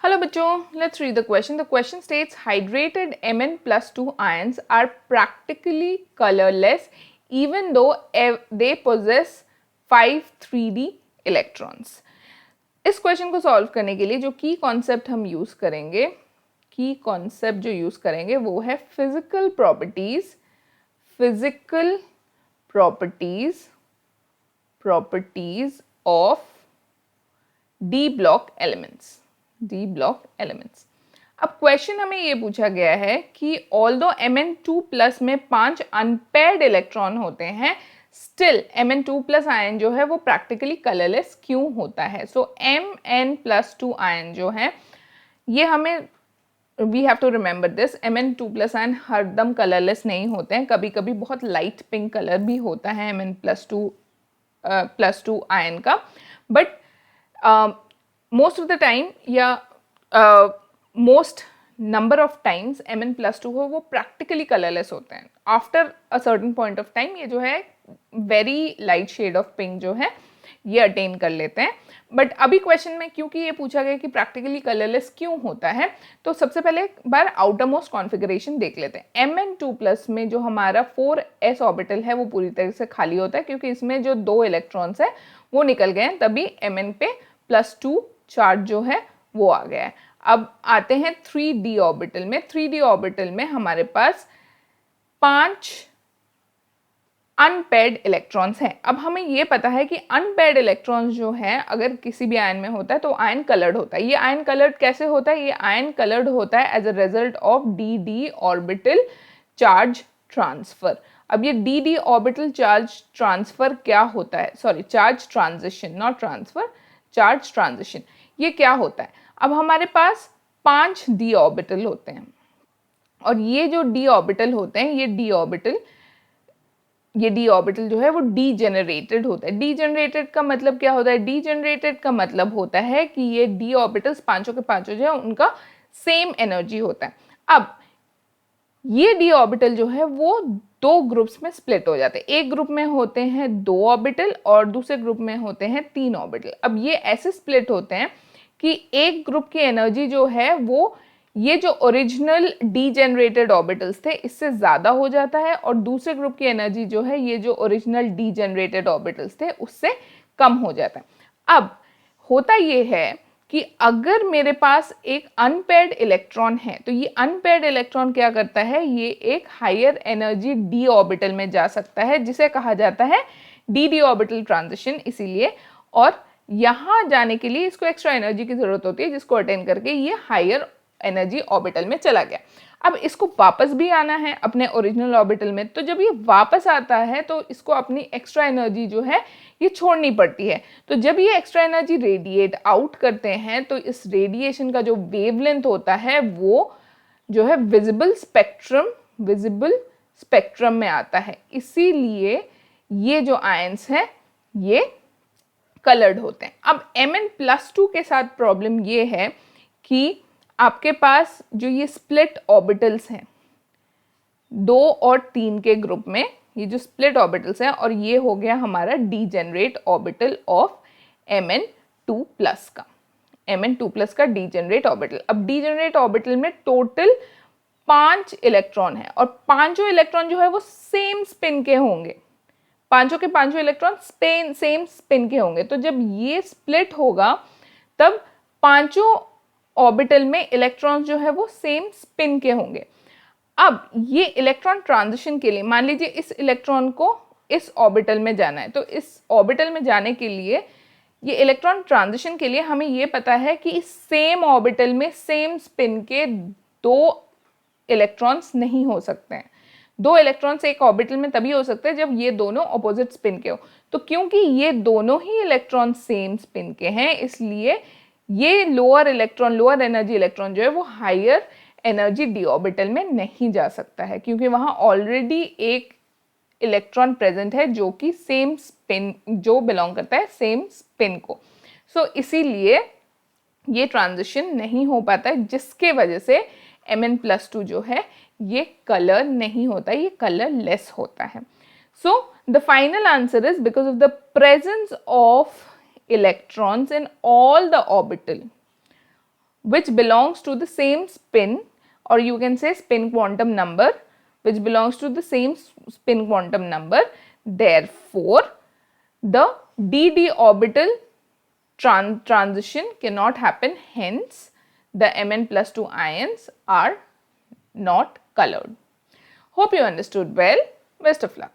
Hello बच्चों, let's read the question. The question states hydrated Mn+2 ions are practically colorless even though they possess 5 3D electrons. इस question को solve करने के लिए जो की कॉन्सेप्ट हम यूज करेंगे, की कॉन्सेप्ट जो यूज करेंगे वो है physical properties of D block elements. अब क्वेश्चन हमें ये पूछा गया है कि ऑल्दो Mn2+ में 5 अनपेयर्ड इलेक्ट्रॉन होते हैं, स्टिल Mn2+ आयन जो है वो प्रैक्टिकली कलरलेस क्यों होता है। सो Mn+2 आयन जो है ये हमें we have to remember this, Mn2+ ion हरदम कलरलेस नहीं होते हैं, कभी कभी बहुत लाइट पिंक कलर भी होता है Mn+2 आयन का, but most of the time या most number of times Mn+2 हो वो प्रैक्टिकली कलरलेस होते हैं। After a certain point of time ये जो है very light shade of pink जो है ये अटेन कर लेते हैं। बट अभी क्वेश्चन में क्योंकि ये पूछा गया कि प्रैक्टिकली कलरलेस क्यों होता है, तो सबसे पहले एक बार आउटर मोस्ट कॉन्फ़िगरेशन देख लेते हैं। Mn2+ में जो हमारा 4s ऑर्बिटल है वो पूरी तरह से खाली होता है, क्योंकि इसमें जो 2 इलेक्ट्रॉन्स है वो निकल गए हैं, तभी Mn पे +2 चार्ज जो है वो आ गया है। अब आते हैं 3d ऑर्बिटल में। 3d ऑर्बिटल में हमारे पास 5 अनपेयर्ड इलेक्ट्रॉन्स हैं। अब हमें ये पता है कि अनपेयर्ड इलेक्ट्रॉन्स जो है अगर किसी भी आयन में होता है तो आयन कलर्ड होता है। ये आयन कलर्ड कैसे होता है? ये आयन कलर्ड होता है as a result of dd orbital charge transfer. अब ये dd ऑर्बिटल चार्ज ट्रांसफर क्या होता है? Sorry, charge transition, not transfer, charge transition. ये क्या होता है? अब हमारे पास 5 d ऑर्बिटल होते हैं और ये जो d ऑर्बिटल होते हैं, ये d ऑर्बिटल जो है वो डीजेनरेटेड होता है। डीजेनरेटेड का मतलब क्या होता है? डीजेनरेटेड का मतलब होता है कि ये d ऑर्बिटल्स पांचों के पांचों जो है उनका सेम एनर्जी होता है। अब ये d ऑर्बिटल जो है वो 2 ग्रुप्स में स्प्लिट हो जाते हैं। एक ग्रुप में होते हैं 2 ऑर्बिटल और दूसरे ग्रुप में होते हैं 3 ऑर्बिटल। अब ये ऐसे स्प्लिट होते हैं कि एक ग्रुप की एनर्जी जो है वो ये जो ओरिजिनल डीजेनरेटेड ऑर्बिटल्स थे इससे ज़्यादा हो जाता है, और दूसरे ग्रुप की एनर्जी जो है ये जो ओरिजिनल डीजेनरेटेड ऑर्बिटल्स थे उससे कम हो जाता है। अब होता ये है कि अगर मेरे पास एक अनपेयर्ड इलेक्ट्रॉन है तो ये अनपेयर्ड इलेक्ट्रॉन क्या करता है? ये एक हायर एनर्जी d ऑर्बिटल में जा सकता है, जिसे कहा जाता है dd ऑर्बिटल ट्रांजिशन। इसीलिए और यहाँ जाने के लिए इसको एक्स्ट्रा एनर्जी की जरूरत होती है, जिसको अटेन करके ये हायर एनर्जी ऑर्बिटल में चला गया। अब इसको वापस भी आना है अपने ओरिजिनल ऑर्बिटल में, तो जब ये वापस आता है तो इसको अपनी एक्स्ट्रा एनर्जी जो है ये छोड़नी पड़ती है। तो जब ये एक्स्ट्रा एनर्जी रेडिएट आउट करते हैं तो इस रेडिएशन का जो वेवलेंथ होता है वो जो है विजिबल स्पेक्ट्रम में आता है। इसीलिए ये जो आयंस हैं ये कलर्ड होते हैं। अब Mn+2 के साथ प्रॉब्लम ये है कि आपके पास जो ये स्प्लिट ऑर्बिटल्स हैं 2 और 3 के ग्रुप में, ये जो स्प्लिट ऑर्बिटल्स हैं, और ये हो गया हमारा डीजेनरेट ऑर्बिटल ऑफ Mn2+ का डीजेनरेट ऑर्बिटल। अब डीजेनरेट ऑर्बिटल में टोटल 5 इलेक्ट्रॉन है और पांचों इलेक्ट्रॉन जो है वो सेम स्पिन के होंगे। पांचों के पांचों इलेक्ट्रॉन सेम स्पिन के होंगे। तो जब ये स्प्लिट होगा तब पांचों ऑर्बिटल में इलेक्ट्रॉन्स जो है वो सेम स्पिन के होंगे। अब ये इलेक्ट्रॉन ट्रांजिशन के लिए मान लीजिए इस इलेक्ट्रॉन को इस ऑर्बिटल में जाना है, तो इस ऑर्बिटल में जाने के लिए ये इलेक्ट्रॉन ट्रांजिशन के लिए हमें ये पता है कि इस सेम ऑर्बिटल में सेम स्पिन के 2 इलेक्ट्रॉन्स नहीं हो सकते हैं। 2 इलेक्ट्रॉन्स एक ऑर्बिटल में तभी हो सकते हैं जब ये दोनों ऑपोजिट स्पिन के हो। तो क्योंकि ये दोनों ही इलेक्ट्रॉन सेम स्पिन के हैं, इसलिए ये लोअर एनर्जी इलेक्ट्रॉन जो है वो हायर एनर्जी d ऑर्बिटल में नहीं जा सकता है, क्योंकि वहां ऑलरेडी एक इलेक्ट्रॉन प्रेजेंट है जो कि सेम स्पिन, जो बिलोंग करता है सेम स्पिन को। सो इसीलिए ये ट्रांजिशन नहीं हो पाता है, जिसके वजह से Mn+2 जो है ये कलर नहीं होता, ये कलरलेस होता है। So the final answer is because of the presence of electrons in all the orbital which belongs to the same spin, or you can say spin quantum number, which belongs to the same spin quantum number. Therefore, the d-d orbital transition cannot happen. Hence, the Mn+2 ions are not colored. Hope you understood well. Best of luck.